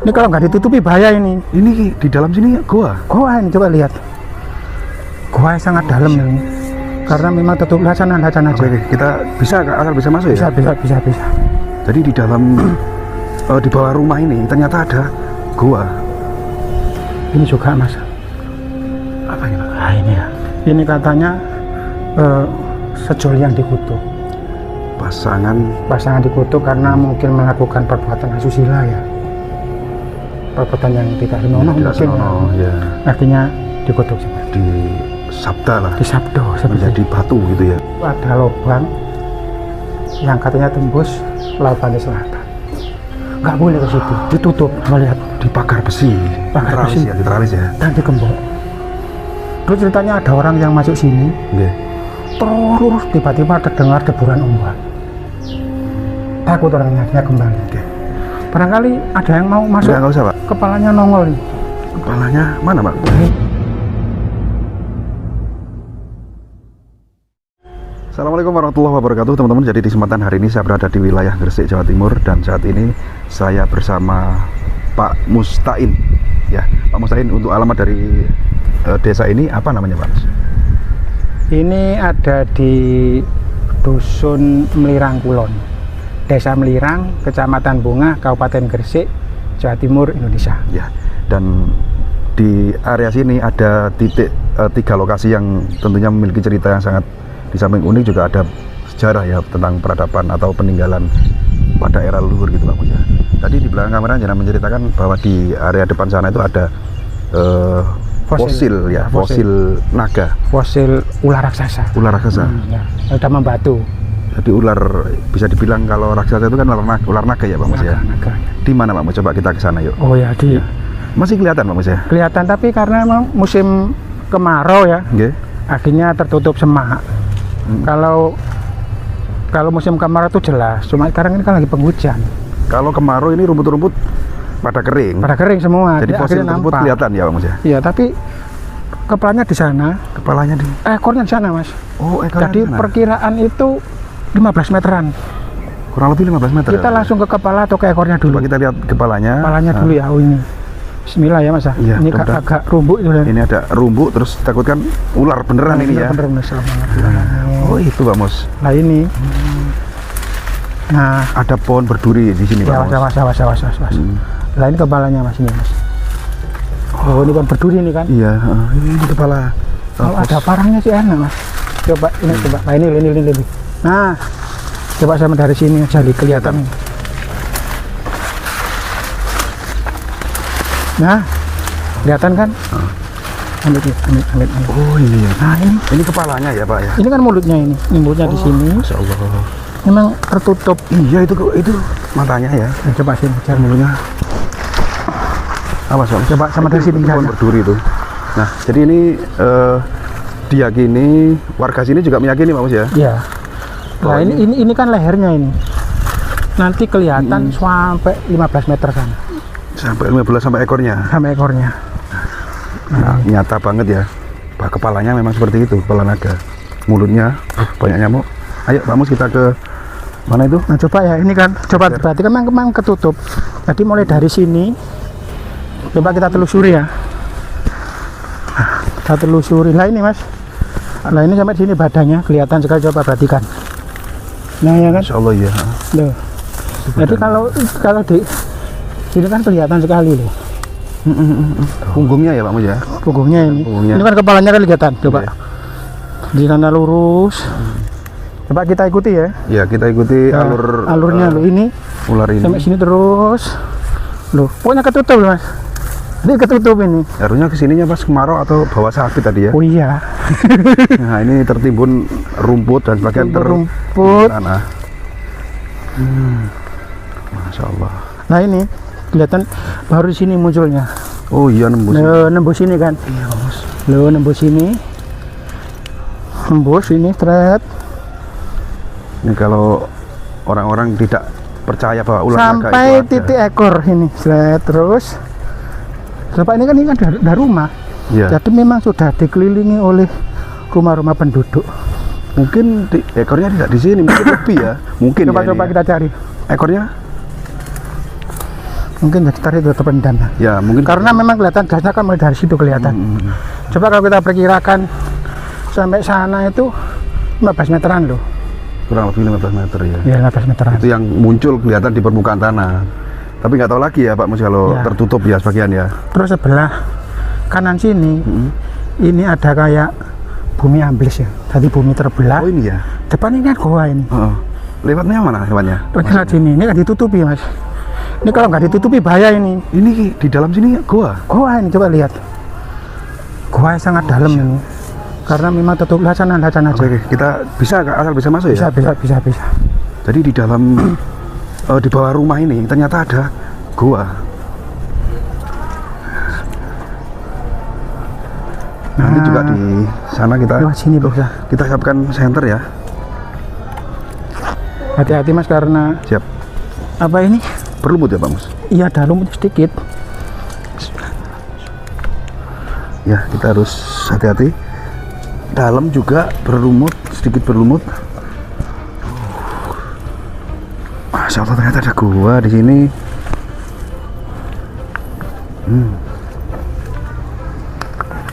Ini kalau nggak ditutupi bahaya ini. Ini di dalam sini goa. Goa ini coba lihat. Goa yang sangat dalam ini. Karena memang tertutup lacan aja. Oke, kita bisa masuk ya? Bisa. Jadi di dalam di bawah rumah ini ternyata ada goa. Ini juga Mas. Apa ini, Pak? Nah, ini ya. Ini katanya sejol yang dikutuk. Pasangan dikutuk karena mungkin melakukan perbuatan asusila ya. Perbuatan yang tidak senonoh mungkin ya. Artinya dikutuk seperti di sabda lah. Di sabdo menjadi batu gitu ya. Ada lubang yang katanya tembus laut pantai selatan. Nggak boleh ke situ, ditutup. Melihat di pagar besi. Literalis ya. Dan digembok. Terus ceritanya ada orang yang masuk sini. Yeah. Terus tiba-tiba terdengar deburan ombak. Takut orangnya kembali. Okay. Barangkali ada yang mau masuk. Nggak usah, Pak. Kepalanya nongol nih. Kepalanya mana, Pak? Assalamualaikum warahmatullahi wabarakatuh, teman-teman. Jadi di kesempatan hari ini saya berada di wilayah Gresik, Jawa Timur, dan saat ini saya bersama Pak Mustain. Ya, Pak Mustain, untuk alamat dari desa ini apa namanya, Pak? Ini ada di Dusun Melirang Kulon, Desa Melirang, Kecamatan Bunga, Kabupaten Gresik, Jawa Timur, Indonesia. Ya, dan di area sini ada titik 3 lokasi yang tentunya memiliki cerita yang sangat, di samping unik juga ada sejarah ya tentang peradaban atau peninggalan pada era leluhur gitu, Pak Mus ya. Tadi di belakang kamera Jangan menceritakan bahwa di area depan sana itu ada fosil naga, fosil ular raksasa. Ya, udah membatu. Jadi ular, bisa dibilang kalau raksasa itu kan ular naga ya, Pak Mus ya. Naga. Di mana, Pak Mus? Coba kita ke sana yuk. Oh ya, di masih kelihatan, Pak Mus ya? Kelihatan, tapi karena memang musim kemarau ya. Okay. Akhirnya tertutup semak. Kalau musim kemarau itu jelas, cuma sekarang ini kan lagi penghujan. Kalau kemarau ini rumput-rumput pada kering semua. Jadi fosil tersebut kelihatan ya, Pak Mas ya? Iya, tapi kepalanya di sana. Kepalanya di? Ekornya di sana, Mas. Oh, ekornya. Jadi perkiraan itu 15 meteran. Kurang lebih 15 meter. Kita langsung ke kepala atau ke ekornya dulu? Coba kita lihat kepalanya. Kepalanya dulu ya. Oh, ini. Bismillah ya, Mas. Ya, ini agak rumbuk itu. Ini ada rumbuk, terus takutkan ular beneran ini ya. Bener. Oh, itu, Pak Mus. Nah, ini. Nah, ada pohon berduri di sini, Pak Mus. Was. Nah, ini kepalanya, Mas, ini, Mas. Oh, ini kan berduri ini kan? Iya, ini kepala. Kalau ada parangnya sih enak, Mas. Coba ini, coba. Nah, ini. Nah, coba sama dari sini aja kelihatan. Nah, kelihatan kan? Ambil. Oh, ini ya. Nah, ini kepalanya ya, Pak ya. Ini kan mulutnya ini. Ini mulutnya di sini. Masya Allah. Memang tertutup. Iya, itu matanya ya. Nah, coba sini cari mulutnya. Awas, Pak. Coba sama dari sini pohon berduri itu. Nah, jadi ini diyakini warga sini juga meyakini, Pak Mus ya. Iya. Nah, ini kan lehernya ini. Nanti kelihatan sampai 15 meter sana. Sampai 15 sampai ekornya. Sampai ekornya. Nah, nyata banget ya. Bah, kepalanya memang seperti itu, kepala naga. Mulutnya banyak nyamuk. Ayo, Pak Mus, kita ke mana itu? Nah, coba ya, ini kan coba berarti kan memang ketutup. Jadi mulai dari sini coba kita telusuri ya. Nah, kita telusuri. Nah, ini, Mas. Nah, ini sampai sini badannya kelihatan sekali, coba perhatikan. Nah, ya kan? Insya Allah ya. Loh. Jadi kalau di sini kan kelihatan sekali loh. Punggungnya ya, Pak Mus ya. Punggungnya ini. Punggungnya. Ini kan kepalanya kan kelihatan. Coba. Ya. Di sana lurus. Coba kita ikuti ya. Ya, kita ikuti alurnya loh ini. Ular ini. Sampai sini terus. Loh, pokoknya ketutup loh, Mas. Ini ketutup ini. Harusnya kesininya pas kemarau atau bawa sapi tadi ya. Oh iya. Nah, ini tertimbun rumput dan sebagian rumput. Tanah. Masya Allah. Nah, ini kelihatan baru di sini munculnya. Oh iya, nembus. Nembus ini kan. Iya, Mas. Loh, nembus ini. Nembus ini thread. Ini kalau orang-orang tidak percaya bahwa ular naga itu sampai ada. titik ekor ini, terus. Bapak ini kan ada rumah. Ya. Jadi memang sudah dikelilingi oleh rumah-rumah penduduk. Mungkin ekornya tidak di sini, mungkin lebih ya. Mungkin. Coba kita cari. Ekornya? Mungkin sekitar itu terpendam. Ya mungkin Karena memang kelihatan gasnya kan mulai dari situ kelihatan. Coba kalau kita perkirakan sampai sana itu 15 meteran loh. kurang lebih 15 meter ya. Ya 15 meteran. Itu yang muncul kelihatan di permukaan tanah. Tapi nggak tahu lagi ya Pak Mus kalau Ya. tertutup ya sebagian ya. Terus sebelah kanan sini ini ada kayak bumi ambles ya. Tadi bumi terbelah. Oh ini ya. Depan ini kan goa ini. Oh. Lewatnya mana lewatnya? Lewat sini, ini kan ditutupi mas. Ini kalau nggak ditutupi bahaya ini. Ini di dalam sini goa. Goa ini coba lihat. Goa yang sangat dalam ini. Karena memang tutup lacanan aja. Oke, kita bisa asal bisa masuk ya. Bisa. Jadi di dalam di bawah rumah ini ternyata ada goa. Nanti juga di sana kita Lewat sini bisa. kita siapkan senter ya. Hati-hati mas karena Siap. apa ini? Berlumut ya Pak Mus. Iya ada lumut sedikit. Ya kita harus hati-hati. Dalam juga berlumut, sedikit berlumut. Masya Allah ternyata ada gua di sini.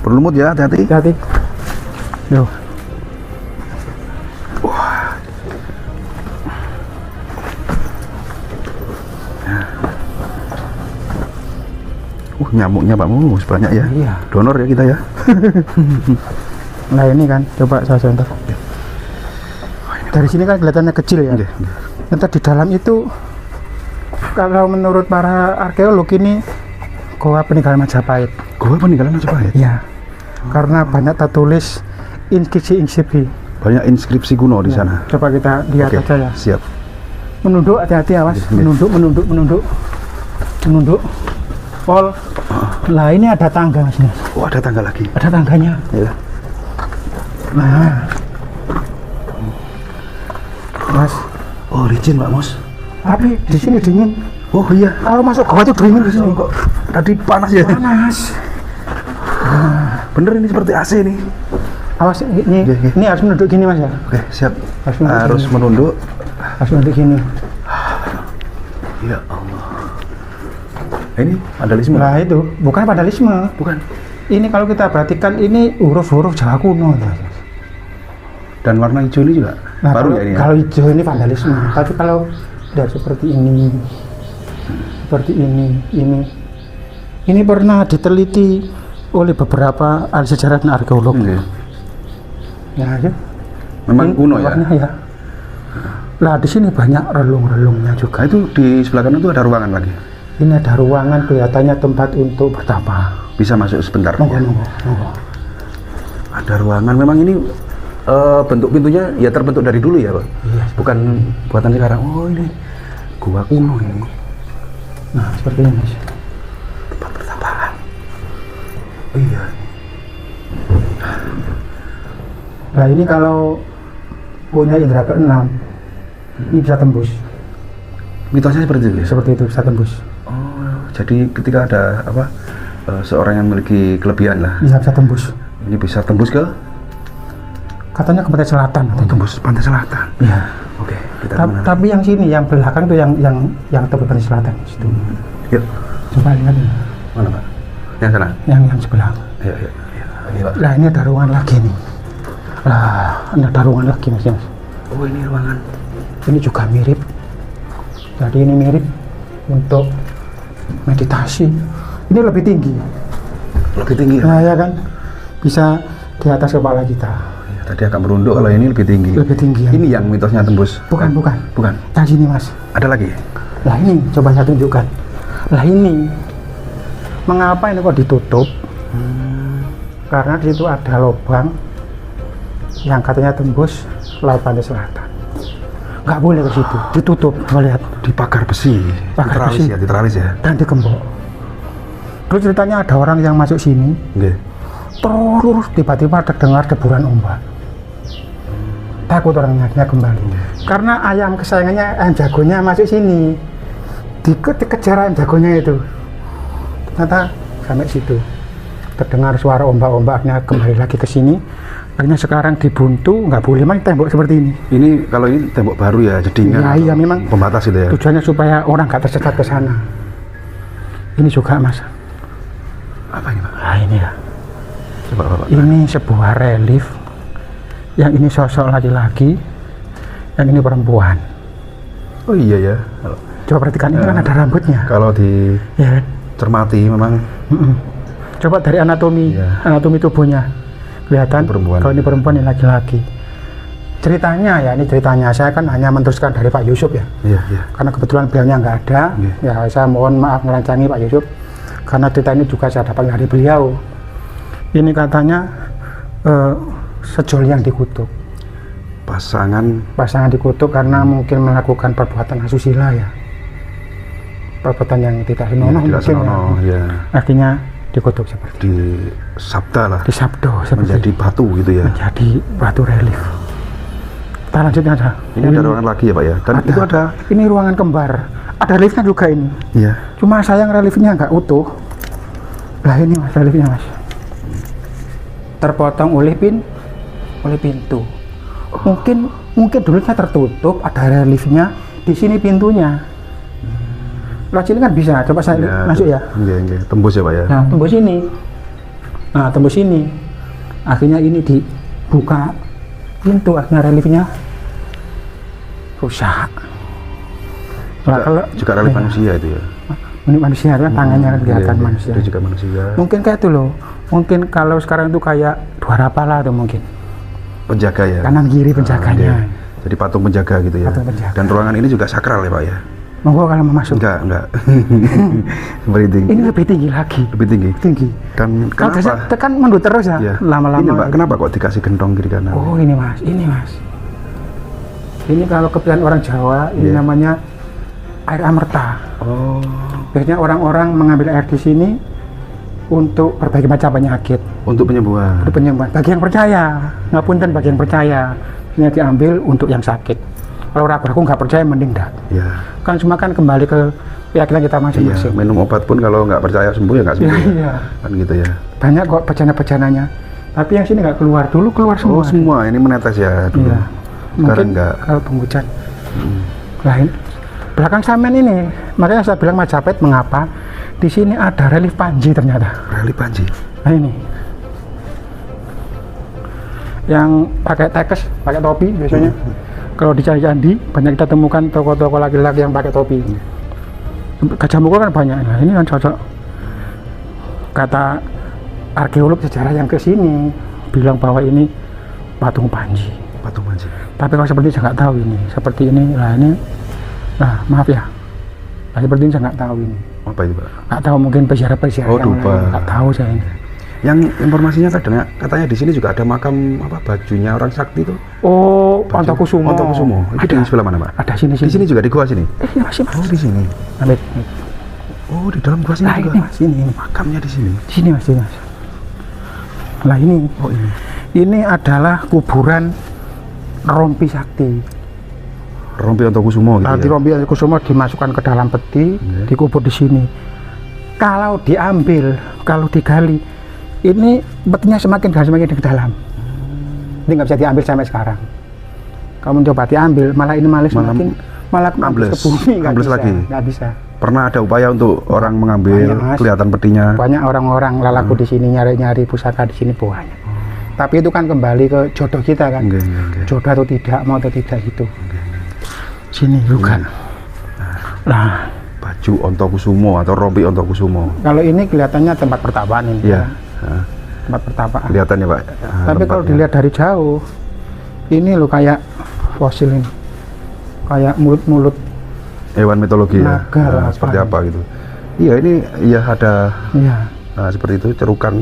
Berlumut ya, hati-hati. Hati-hati. Yo. Nyamuknya Pak Mus banyak ya. Iya. Donor ya kita ya. Nah ini kan, coba saya contoh. Dari sini kan kelihatannya kecil ya. Oke. Nanti di dalam itu, kalau menurut para arkeolog ini goa peninggalan Majapahit. Gua peninggalan Majapahit. Ya, karena banyak tertulis inskripsi. Banyak inskripsi kuno di sana. Coba kita lihat Oke, aja ya. siap. Menunduk, hati-hati awas. Oke. Menunduk. Pol. Lah ini ada tangga mas. Oh ada tangga lagi. Ada tangganya. Ya. Nah, mas. Oh licin Pak Mus. Tapi di sini dingin. Oh iya. Kalau masuk goa itu dingin di sini. Kok tadi panas ya? Panas. Bener ini seperti AC nih. Awas ini, Oke. ini harus menunduk gini mas ya. Oke siap. Harus menunduk Harus gini. menunduk. Harus menunduk gini. Ya Allah. Ini vandalisme. Nah itu bukan vandalisme. Bukan. Ini kalau kita perhatikan ini huruf-huruf Jawa kuno. Dan warna hijau ini juga Nah, baru kalau, ya ini. kalau hijau ini vandalisme. Tapi kalau dari seperti ini pernah diteliti oleh beberapa ahli sejarah dan arkeolog. Oke. Ya, ya. Memang Ini kuno ya. warnanya ya. Lah di sini banyak relung-relungnya juga. Nah, itu di sebelah kanan itu ada ruangan lagi. Ini ada ruangan kelihatannya tempat untuk bertapa. Bisa masuk sebentar. Monggo. Ada ruangan. Memang ini bentuk pintunya ya terbentuk dari dulu ya Pak. Iya. Bukan buatan sekarang. Oh ini gua kuno ini. Nah seperti ini mas. Tempat pertapaan. Iya. Nah ini kalau punya indera keenam ini bisa tembus. Mitosnya seperti itu ya. Seperti itu bisa tembus. Oh, jadi ketika ada apa seorang yang memiliki kelebihan lah, Bisa tembus. ini bisa tembus ke Katanya ke pantai selatan. tembus pantai selatan. Iya. Oke, kita kemana? Tapi yang sini, yang belakang itu yang tebet pantai selatan situ. Yuk, Coba lihat ini. mana Pak? Yang sana. Yang sebelah. Yuk. Ini Pak. Lah ini ada ruangan lagi nih. Lah ini ada ruangan lagi mas. Oh ini ruangan. Ini juga mirip. Jadi ini mirip untuk meditasi. Ini lebih tinggi. Lebih tinggi. Nah ya kan, bisa di atas kepala kita. Ya, tadi agak merunduk, kalau ini lebih tinggi. Lebih tinggi ya. Ini yang mitosnya tembus. Bukan. Bukan. Yang sini mas. Ada lagi. Lah ini coba saya tunjukkan. Lah ini mengapa ini kok ditutup? Karena di situ ada lubang yang katanya tembus laut pantai selatan. Nggak boleh ke situ, ditutup. Coba lihat. Di pagar besi. Pagar besi. Diteralis ya. Dan digembok. Terus ceritanya ada orang yang masuk sini, Oke. terus tiba-tiba terdengar deburan ombak. Takut orangnya akhirnya kembali. Karena ayam kesayangannya, ayam jagonya masuk sini. Dikejar ayam jagonya itu. Ternyata sampai situ. Terdengar suara ombak-ombak, akhirnya kembali lagi ke sini. Akhirnya sekarang dibuntu, nggak boleh main tembok seperti ini. Ini kalau ini tembok baru ya, jedingan. Iya, memang. Pembatas itu ya. Tujuannya supaya orang nggak tersesat ke sana. Ini juga Mas. Apa ini Pak? Nah ini ya. Coba Bapak. Ini sebuah relief. Yang ini sosok laki-laki, yang ini perempuan. Oh iya ya. Coba perhatikan ini kan ada rambutnya. Kalau Ya. dicermati memang Coba dari anatomi, Iya. anatomi tubuhnya kelihatan. Perempuan. Kalau ini perempuan, ini laki-laki. Ceritanya ya, ini ceritanya saya kan hanya meneruskan dari Pak Yusuf ya. Iya, iya. Karena kebetulan beliaunya nggak ada, Iya. ya saya mohon maaf melancangi Pak Yusuf. Karena cerita ini juga saya dapat dari beliau. Ini katanya sejoli yang dikutuk. Pasangan dikutuk karena mungkin melakukan perbuatan asusila ya. Perbuatan yang tidak senonoh Tidak mungkin senonoh, ya. ya. Artinya dikutuk seperti Di sabda lah. di sabdo seperti Menjadi batu gitu ya. menjadi batu relief. Kita lanjutnya aja. Ini ada ruangan lagi ya Pak ya. Dan itu ada. Ini ruangan kembar. Ada liftnya juga ini. Iya. Cuma sayang reliefnya nggak utuh. Lah ini Mas reliefnya Mas. Terpotong oleh pintu. Mungkin dulunya tertutup, ada reliefnya di sini pintunya. Lah sini kan bisa. Coba saya masuk ya. Iya. Tembus ya Pak ya. Nah, tembus ini. Nah, tembus ini. Akhirnya ini dibuka pintu, akhirnya reliefnya rusak. Nah, kalau Juga relief manusia itu ya. ini manusia kan tangannya kan kelihatan Iya, manusia. Itu juga manusia. Mungkin kayak itu loh. Mungkin kalau sekarang itu kayak dua rapala tuh mungkin. Penjaga ya. Kanan kiri penjaganya. Iya. Jadi patung penjaga gitu ya. Patung penjaga. Dan ruangan ini juga sakral ya Pak ya. Monggo kalau mau masuk. Enggak. Seperti tinggi. Ini lebih tinggi lagi. Lebih tinggi. Tinggi. Dan Kalau kenapa? saya tekan mundur terus ya. Ya. Lama-lama. Ini Pak, kenapa kok dikasih gentong kiri kanan? Oh ini Mas. Ini kalau kebiasaan orang Jawa ini Iya. namanya air amerta. Oh. Biasanya orang-orang mengambil air di sini untuk berbagai macam penyakit, Untuk penyembuhan. untuk penyembuhan. Bagi yang percaya, ngapunten bagi yang percaya, ini diambil untuk yang sakit. Kalau ragu-ragu nggak percaya mending dah. Ya. Kan cuma kan kembali ke keyakinan kita Iya, masing-masing. minum obat pun kalau nggak percaya sembuh ya nggak sembuh. Iya, ya. iya. Kan gitu ya. Banyak kok bejana-bejananya. Tapi yang sini nggak keluar, dulu keluar semua. Oh, semua ini menetes ya dulu. Iya. Sekarang Mungkin nggak. kalau penghujan. Lain. Belakang samen ini, makanya saya bilang Majapahit mengapa di sini ada relief Panji ternyata. Relief Panji. Nah ini, yang pakai tekes, pakai topi biasanya. Kalau di candi banyak kita temukan tokoh-tokoh laki-laki yang pakai topi. Gajah Mungkur kan banyak. Nah ini kan cocok. Kata arkeolog sejarah yang ke sini bilang bahwa ini patung Panji. Patung Panji. Tapi kalau seperti saya nggak tahu ini. Seperti ini, lah ini. Nah maaf ya. Nah, seperti ini saya nggak tahu ini. Apa itu Pak? Nggak tahu mungkin peziarah-peziarah Oh, yang dupa. lain. Nggak tahu saya ini. Yang informasinya katanya di sini juga ada makam apa bajunya orang sakti itu. Oh, Ontokusumo. Ontokusumo. Itu di sebelah mana Pak? Ada sini. Di sini juga di gua sini. Ini masih Mas. Oh di sini. Ambil. Oh di dalam gua sini Nah juga. ini Mas, ini. Makamnya di sini. Di sini Mas, ini Mas. Lah ini. Oh ini. Ini adalah kuburan Rompi Sakti. Rompi Ontokusumo gitu Nanti ya. Rompi Kusumo dimasukkan ke dalam peti, Iya. dikubur di sini. Kalau diambil, kalau digali, ini petinya semakin ke dalam. Ini nggak bisa diambil sampai sekarang. Kamu coba diambil, malah ini semakin malah ambles. ke bumi, nggak Ambles bisa, lagi. nggak bisa. Pernah ada upaya untuk orang mengambil Banyak, Mas. kelihatan petinya. Banyak orang-orang lalaku di sini nyari-nyari pusaka di sini banyak. Tapi itu kan kembali ke jodoh kita kan. Enggak. Jodoh atau tidak, mau atau tidak gitu. Sini juga. Nah, Baju Ontokusumo atau rompi Ontokusumo. kalau ini kelihatannya tempat pertapaan ini. Iya. Ya. Tempat pertapaan. Kelihatan ya Pak. Tapi kalau dilihat dari jauh, ini loh kayak fosil ini. Kayak mulut-mulut. hewan mitologi ya. Naga Nah, apa seperti ini? apa gitu. Iya ini ya ada Iya. seperti itu cerukan.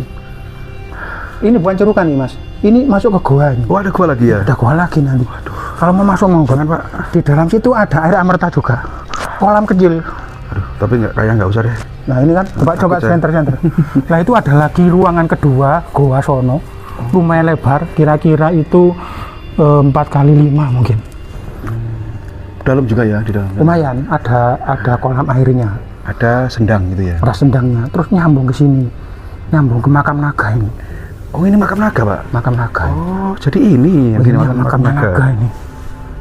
Ini bukan cerukan nih Mas. Ini masuk ke goa ini. Oh ada gua lagi ya. Ada goa lagi nanti. Kalau mau masuk mau Jangan Pak. di dalam situ ada air amerta juga. Kolam kecil. Aduh, tapi nggak usah deh. Nah ini kan coba saya. center. Nah itu ada lagi ruangan kedua goa sono. Lumayan lebar. Kira-kira itu 4 kali 5 mungkin. Dalam juga ya di dalam. Lumayan. Ada kolam airnya. Ada sendang gitu ya. Ada sendangnya. Terus nyambung ke sini. Nyambung ke makam naga ini. Oh ini makam naga Pak. Makam naga. Oh jadi ini yang Ini makam makamnya naga. naga ini.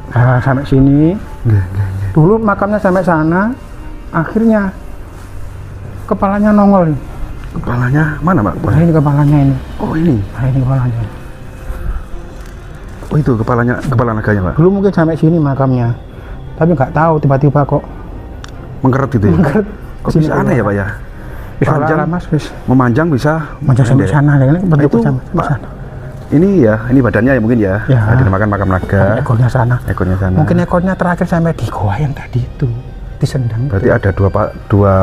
Nah, sampai sini. Nggak. Dulu makamnya sampai sana. Akhirnya kepalanya nongol nih. Kepalanya mana Pak? Nah, ini kepalanya ini. Oh ini. Nah, ini kepalanya. Oh itu kepala naganya Pak. Dulu mungkin sampai sini makamnya. Tapi nggak tahu tiba-tiba kok Mengkeret gitu ya? mengkeret. Kok bisa aneh ya Pak ya? Panjang, Mas, wis. memanjang bisa Manjang sampai pendek. sana, ini bentuk Itu, sampai Pak, sana. Ini ya, ini badannya ya mungkin ya. Ya. Nah, dinamakan makam naga. Ekornya sana. Ekornya sana. Mungkin ekornya terakhir sampai di goa yang tadi itu, di sendang. Berarti itu. ada dua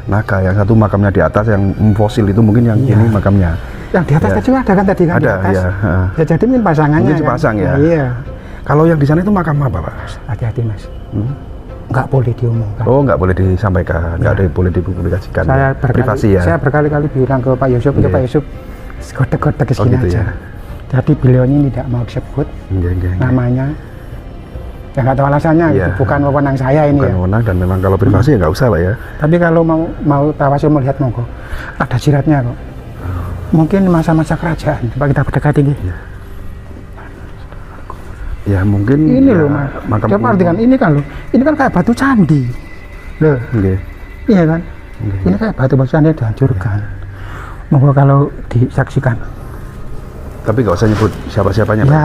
naga, yang satu makamnya di atas, yang fosil itu mungkin yang Iya. ini makamnya. Yang di atas Ya. tadi ada kan tadi kan Ada, di atas. ya, heeh. Ya, jadi mungkin pasangannya. Mungkin sepasang ya. Nah, iya. Kalau yang di sana itu makam apa Pak? Hati-hati Mas. Hmm? Nggak boleh diomongkan. Oh nggak boleh disampaikan, nggak ada boleh dipublikasikan. saya Ya. Privasi ya. Saya berkali-kali bilang ke Pak Yusuf, Iya. Pak Yusuf, godek-godek Oh, segini gitu aja. ya. Jadi beliau ini tidak mau disebut Iya, iya, iya. namanya. Ya nggak tahu alasannya, Iya. bukan wewenang saya ini Bukan ya. wewenang, dan memang kalau privasi ya nggak usah Pak ya. Tapi kalau mau tawasul melihat monggo, ada jiratnya kok. Mungkin masa-masa kerajaan. Coba kita berdekati nih. Ya mungkin Ini ya, loh Mas. makam Coba artikan ini kan loh. Ini kan kayak batu candi. Loh, Nggih. iya kan? Ini kayak batu-batu candi dihancurkan. Monggo kalau disaksikan. Tapi nggak usah nyebut siapa-siapanya Pak. Ya,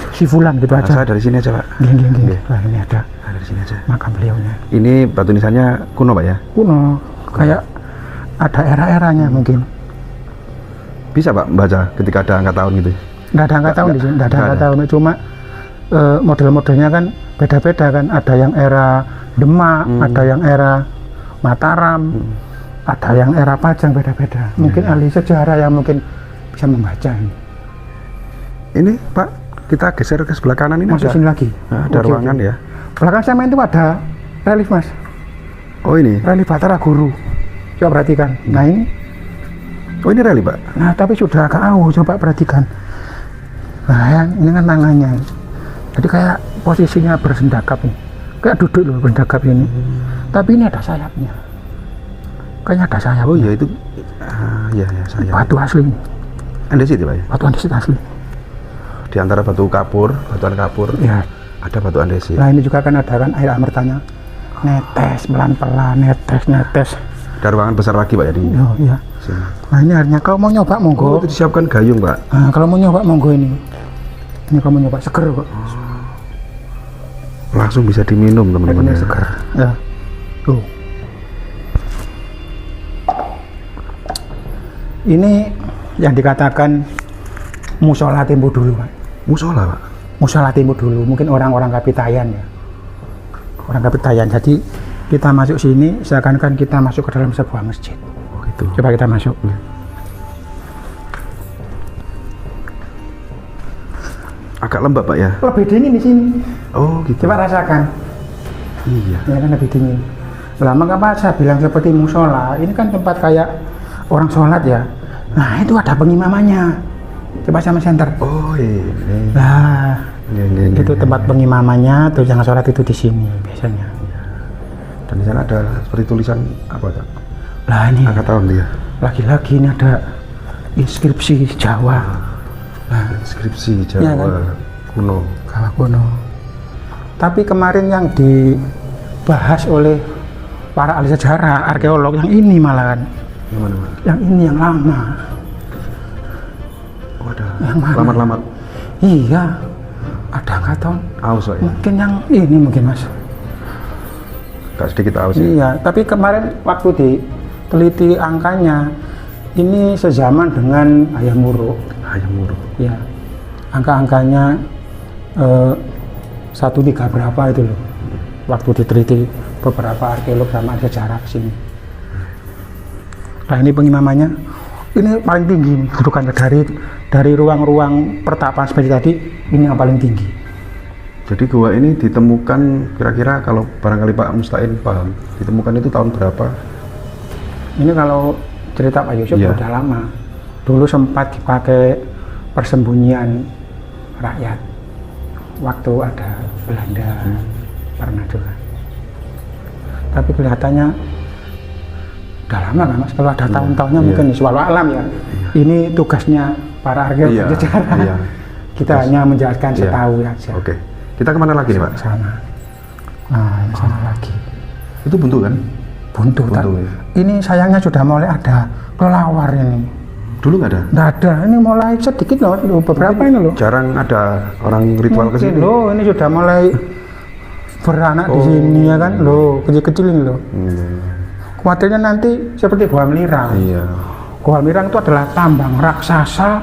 si Fulan gitu Nah, aja. saya dari sini aja Pak. Gini. Nggih. Nah, ini ada Saya dari sini aja. makam beliaunya. Ini batu nisannya kuno Pak ya. Kuno, kayak ada era-eranya mungkin. Bisa Pak baca ketika ada angka tahun gitu. Nggak ada angka tahun di sini, nggak ada angka tahun. Cuma model-modelnya kan beda-beda kan. Ada yang era Demak, ada yang era Mataram, ada yang era Pajang, beda-beda. Mungkin ahli sejarah yang mungkin bisa membaca ini. Ini Pak, kita geser ke sebelah kanan ini Masuk ada. sini lagi. Nah, ada Oke, ruangan oke. ya. Belakang sama itu ada relief Mas, Oh ini. relief Batara Guru. Coba perhatikan. Nah ini, Oh ini rally Pak. nah tapi sudah agak auh, coba perhatikan. Nah ini kan tangannya. Jadi kayak posisinya bersendakap nih. Kayak duduk loh bersendakap ini. Tapi ini ada sayapnya. Kayaknya ada sayap. Oh iya itu. Iya ya saya. Batu asli. Andesit ya Pak ya. Batu andesit asli. Di antara batu kapur, batuan kapur, Ya. ada batu andesit. Nah ini juga kan ada kan air amertanya. Netes pelan-pelan, netes. Ada ruangan besar lagi Pak ya di Oh iya. sini. Nah ini akhirnya kalau mau nyoba Oh monggo. itu disiapkan gayung Pak. Nah, kalau mau nyoba monggo ini. Ini kamu nyoba seger kok. Langsung bisa diminum teman-teman Ini ya. seger. Ya. Tuh. Ini yang dikatakan musola tempo dulu, Pak. Musola Pak. Musola tempo dulu, mungkin orang-orang Kapitayan ya. Orang Kapitayan. Jadi kita masuk sini seakan-akan kita masuk ke dalam sebuah masjid. Oh gitu. Coba kita masuk. Agak lembab Pak ya. Lebih dingin di sini. Oh gitu. Coba rasakan. Iya. Ya kan lebih dingin. Lah mengapa saya bilang seperti musola? Ini kan tempat kayak orang sholat ya. Nah itu ada pengimamannya. Coba sama center. Oh ini. Nah Iya. itu tempat pengimamannya. Terus yang sholat itu di sini biasanya. Dan di sana ada seperti tulisan apa Kak? Lah ini Angka tahun dia. lagi-lagi ini ada inskripsi Jawa. Nah, Inskripsi Jawa Iya kan? kuno. Jawa kuno. Tapi kemarin yang dibahas oleh para ahli sejarah, arkeolog yang ini malahan, Yang mana Pak? yang ini yang lama. Oh ada. Yang mana? Lamat-lamat. Iya, ada nggak tahun? Aus Pak ya. Mungkin yang ini mungkin Mas. Gak sedikit aus ya. Iya, tapi kemarin waktu diteliti angkanya, ini sezaman dengan Hayam Wuruk. Hayam Wuruk. Ya, angka-angkanya 13 berapa itu loh. Waktu diteliti beberapa arkeolog sama sejarah ke sini. Nah ini pengimamannya, ini paling tinggi nih, kedudukannya dari ruang-ruang pertapaan seperti tadi, ini yang paling tinggi. Jadi gua ini ditemukan kira-kira kalau barangkali Pak Mustain paham, ditemukan itu tahun berapa? Ini kalau cerita Pak Yusuf Iya. udah lama. Dulu sempat dipakai persembunyian rakyat. Waktu ada Belanda pernah juga. Tapi kelihatannya udah lama kan Mas? Kalau ada tahun-tahunnya Iya. mungkin walau alam ya. Ini tugasnya para arkeolog Iya, sejarah. iya. Kita hanya menjelaskan Iya. setahu saja. Oke. Kita kemana lagi nih Pak? Sana. Nah, ini sana lagi. Itu buntu kan? buntu. Buntu, ya. Ini sayangnya sudah mulai ada kelelawar ini. Dulu nggak ada? Nggak ada, ini mulai sedikit loh, beberapa ini loh. Jarang ada orang ritual ke sini. Loh, ini sudah mulai beranak di sini ya kan, loh, kecil-kecil ini loh. Khawatirnya nanti seperti Goa Melirang. Iya. Goa Melirang itu adalah tambang raksasa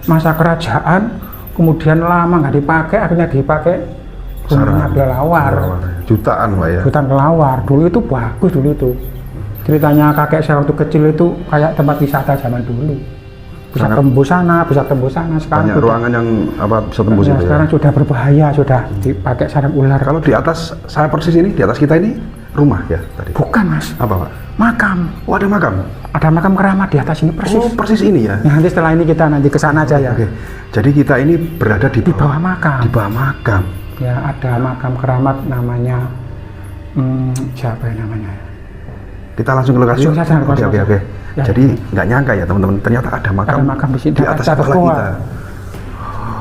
masa kerajaan, kemudian lama nggak dipakai, akhirnya dipakai gunungnya kelelawar. Jutaan Pak ya. Jutaan kelelawar. Dulu itu bagus dulu itu. Ceritanya kakek saya waktu kecil itu kayak tempat wisata zaman dulu. Bisa tembus sana, bisa tembus sana. Sekarang banyak ruangan yang bisa tembus itu ya. Sekarang sudah berbahaya, sudah dipakai sarang ular. Kalau di atas saya persis ini, di atas kita ini rumah ya tadi. Bukan Mas. Apa Pak? Makam. Oh ada makam. Ada makam keramat di atas ini persis. Oh persis ini ya. Nanti setelah ini kita nanti ke sana aja ya. Oke. Jadi kita ini berada di bawah makam. Di bawah makam. Ya ada makam keramat namanya siapa ya namanya? Kita langsung ke lokasi. Oke. Ya. Jadi nggak nyangka ya teman-teman, ternyata ada makam di sini di atas kepala kita.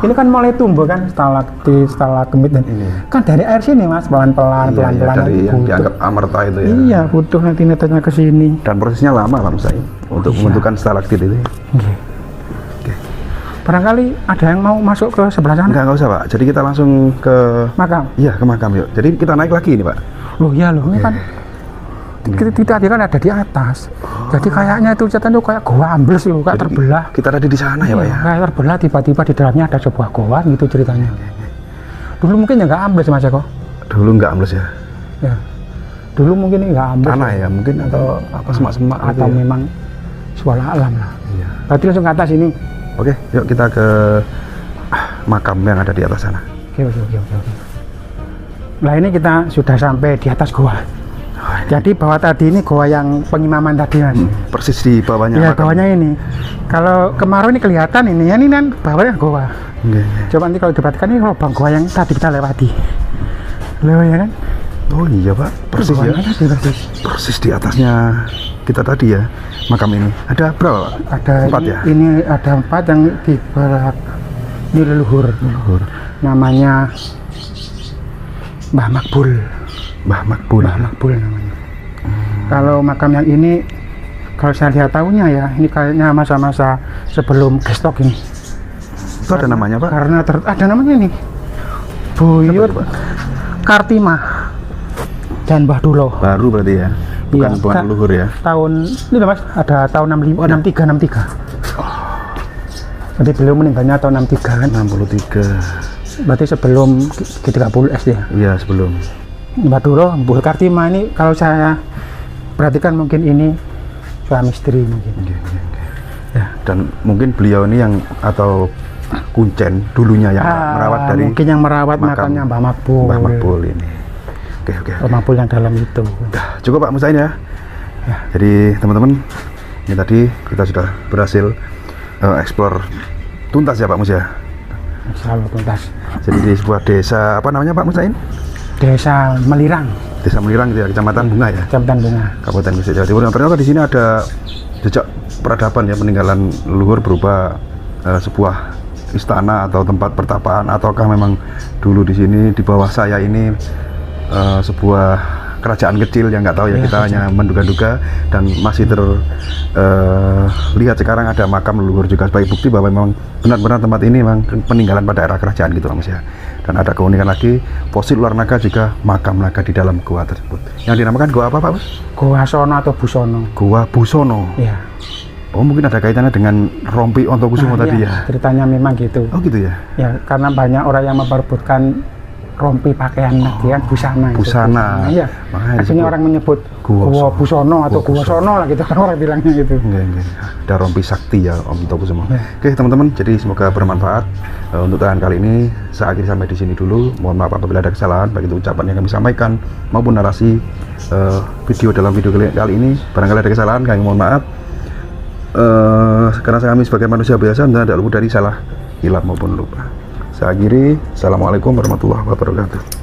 Ini kan mulai tumbuh kan stalaktit, stalagmit dan ini. Kan dari air sini Mas, pelan-pelan. Dari yang dianggap amerta itu ya. Iya, butuh nanti netanya ke sini. Dan prosesnya lama Pak Mustain untuk membentukkan stalaktit itu. Oke. Barangkali ada yang mau masuk ke sebelah sana? Enggak usah Pak. Jadi kita langsung ke makam. Iya, ke makam yuk. Jadi kita naik lagi ini Pak. Loh ya loh, ini kan kita tadi kan ada di atas. Jadi kayaknya itu tuh kayak goa ambles loh, kayak terbelah. Kita tadi di sana ya Pak ya. Kayak terbelah, tiba-tiba di dalamnya ada sebuah goa gitu ceritanya. Dulu mungkin ya nggak ambles Mas Eko. Dulu nggak ambles ya. Ya. Dulu mungkin nggak ambles. Tanah ya mungkin atau apa semak-semak atau gitu ya. Memang suara alam lah. Iya. Berarti langsung ke atas ini. Oke, yuk kita ke makam yang ada di atas sana. Oke. Nah ini kita sudah sampai di atas goa. Jadi bawah tadi ini goa yang pengimaman tadi Mas. Persis di bawahnya. Iya bawahnya ini. Kalau kemarau ini kelihatan ini kan bawahnya goa. Coba nanti kalau diperhatikan ini lubang goa yang tadi kita lewati. Loh ya kan? Oh iya Pak, persis ya. Persis di atasnya kita tadi ya makam ini. Ada berapa Pak? Ada 4 ya. Ini ada 4 yang di barat. Ini leluhur. Namanya Mbah Makbul. Mbah Makbul Namanya. Kalau makam yang ini, kalau saya lihat tahunya ya, ini kayaknya masa-masa sebelum gestok ini. Itu ada namanya Pak? Karena ada namanya ini, Buyut Kartima dan Mbah Dulo. Baru berarti ya, bukan leluhur ya. Tahun ini Mas, ada tahun 63. Jadi beliau meninggalnya tahun 63 kan? 63. Berarti sebelum G30 SD ya? Iya sebelum. Mbah Dulo, Bu Kartima ini kalau saya perhatikan mungkin ini suami istri mungkin. Ya, dan mungkin beliau ini yang atau kuncen dulunya yang merawat dari mungkin yang merawat makamnya Mbah Makbul. Mbah Makbul ini. Oke. Mbah Makbul yang dalam itu. Cukup Pak Mustain ya. Jadi teman-teman, ini tadi kita sudah berhasil eksplor tuntas ya Pak Mus ya. Selalu tuntas. Jadi di sebuah desa apa namanya Pak Mustain? Desa Melirang. Desa Melirang ya, Kecamatan Bunga ya. Kecamatan Bunga. Kabupaten Gresik Jawa Timur. Ternyata di sini ada jejak peradaban ya, peninggalan leluhur berupa sebuah istana atau tempat pertapaan, ataukah memang dulu di sini di bawah saya ini sebuah kerajaan kecil yang nggak tahu ya, kita hanya menduga-duga, dan masih terlihat sekarang ada makam leluhur juga sebagai bukti bahwa memang benar-benar tempat ini memang peninggalan pada era kerajaan gitu Mas ya. Dan ada keunikan lagi, fosil ular naga juga makam naga di dalam gua tersebut. Yang dinamakan gua apa Pak Bos? Gua Sono atau Busono. Gua Busono. Iya. Oh mungkin ada kaitannya dengan Rompi Ontokusumo tadi ya? Ceritanya memang gitu. Oh gitu ya? Ya karena banyak orang yang memperebutkan rompi pakaian tadi kan busana. Iya. Akhirnya orang menyebut Gua Busono atau Gua Sono lah gitu kan orang bilangnya gitu. Enggak. Ada rompi sakti ya Om Tokusumo. Oke teman-teman, jadi semoga bermanfaat. Untuk tayangan kali ini saya akhiri sampai di sini dulu. Mohon maaf apabila ada kesalahan baik itu ucapan yang kami sampaikan maupun narasi video dalam video kali ini. Barangkali ada kesalahan kami mohon maaf. Karena kami sebagai manusia biasa tidak luput dari salah, hilap maupun lupa. Saya akhiri. Assalamualaikum warahmatullahi wabarakatuh.